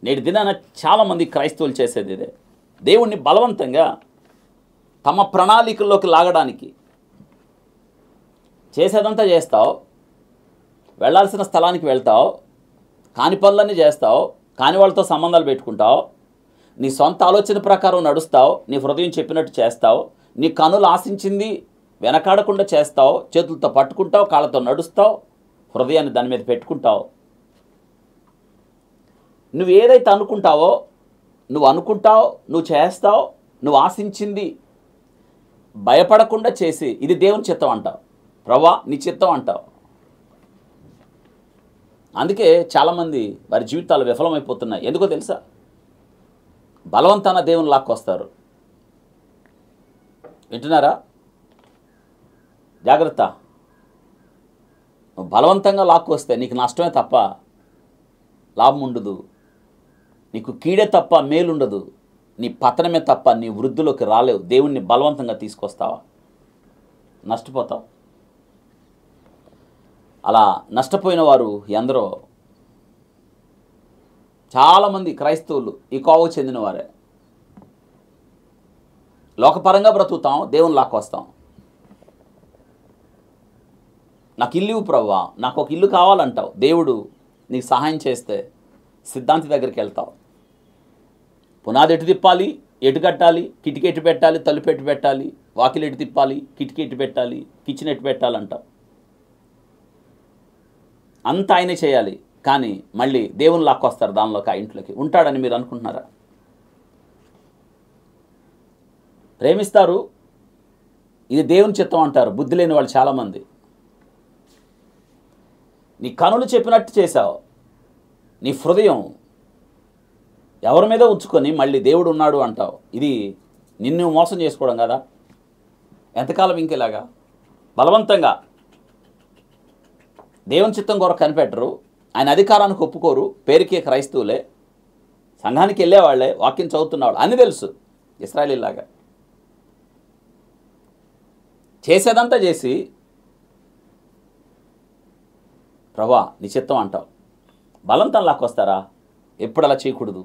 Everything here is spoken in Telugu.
నేటి దినాన చాలామంది క్రైస్తవులు చేసేది ఇదే. దేవుణ్ణి బలవంతంగా తమ ప్రణాళికల్లోకి లాగడానికి చేసేదంతా చేస్తావు, వెళ్ళాల్సిన స్థలానికి వెళ్తావు, కాని పనులన్నీ చేస్తావు, కాని వాళ్ళతో సంబంధాలు పెట్టుకుంటావు, నీ సొంత ఆలోచన ప్రకారం నడుస్తావు, నీ హృదయం చెప్పినట్టు చేస్తావు, నీ కనులు ఆశించింది వెనకాడకుండా చేస్తావు, చేతులతో పట్టుకుంటావు, కాళ్ళతో నడుస్తావు, హృదయాన్ని దాని మీద పెట్టుకుంటావు. నువ్వు ఏదైతే అనుకుంటావో, నువ్వు చేస్తావు, నువ్వు ఆశించింది భయపడకుండా చేసి ఇది దేవుని చిత్తం అంటావు, ప్రభువా నీ చిత్తం అంటావు. అందుకే చాలామంది వారి జీవితాలు విఫలమైపోతున్నాయి. ఎందుకో తెలుసా? బలవంతాన దేవుని లాక్కొస్తారు. వింటున్నారా? జాగ్రత్త. నువ్వు బలవంతంగా లాక్కొస్తే నీకు నష్టమే తప్ప లాభం ఉండదు, నీకు కీడే తప్ప మేలుండదు, నీ పతనమే తప్ప నీ వృద్ధిలోకి రాలేవు. దేవుణ్ణి బలవంతంగా తీసుకొస్తావా, నష్టపోతావు. అలా నష్టపోయిన వారు ఎందరో. చాలామంది క్రైస్తవులు ఈ కోవకు చెందిన వారే. లోకపరంగా బ్రతుకుతాం, దేవుని లాక్కొస్తాం. నాకు ఇల్లు ప్రభువా, నాకు ఒక ఇల్లు కావాలంటావు. దేవుడు నీకు సహాయం చేస్తే సిద్ధాంతి దగ్గరికి వెళ్తావు. పునాది ఎటు తిప్పాలి, ఎటు కట్టాలి, కిటికీ ఎటు పెట్టాలి, తలుపు ఎటు పెట్టాలి, వాకిలు ఎటు తిప్పాలి, కిటికీ ఎటు పెట్టాలి, కిచెన్ ఎటు పెట్టాలంటావు. అంతా ఆయనే చేయాలి. కానీ మళ్ళీ దేవుని లాక్కొస్తారు దానిలోకి, ఆ ఇంట్లోకి. ఉంటాడని మీరు అనుకుంటున్నారా? ప్రేమిస్తారు, ఇది దేవుని చిత్తం అంటారు బుద్ధి లేని వాళ్ళు చాలామంది. నీ కనులు చెప్పినట్టు చేశావు, నీ హృదయం ఎవరి మీద ఉంచుకొని మళ్ళీ దేవుడు ఉన్నాడు అంటావు. ఇది నిన్ను మోసం చేసుకోవడం కదా. ఎంతకాలం ఇంకేలాగా బలవంతంగా దేవుని చిత్తం కొరకు కనిపెట్టరు, ఆయన అధికారానికి ఒప్పుకోరు, పేరుకే క్రైస్తవులే, సంఘానికి వెళ్ళేవాళ్లే, వాక్యం చదువుతున్నవాళ్ళు అన్నీ తెలుసు. ఇశ్రాయేలీలాగా చేసేదంతా చేసి ప్రభువా నీ చిత్తం అంటావు. బలంతం లాక్కొస్తారా? ఎప్పుడు అలా చేయకూడదు.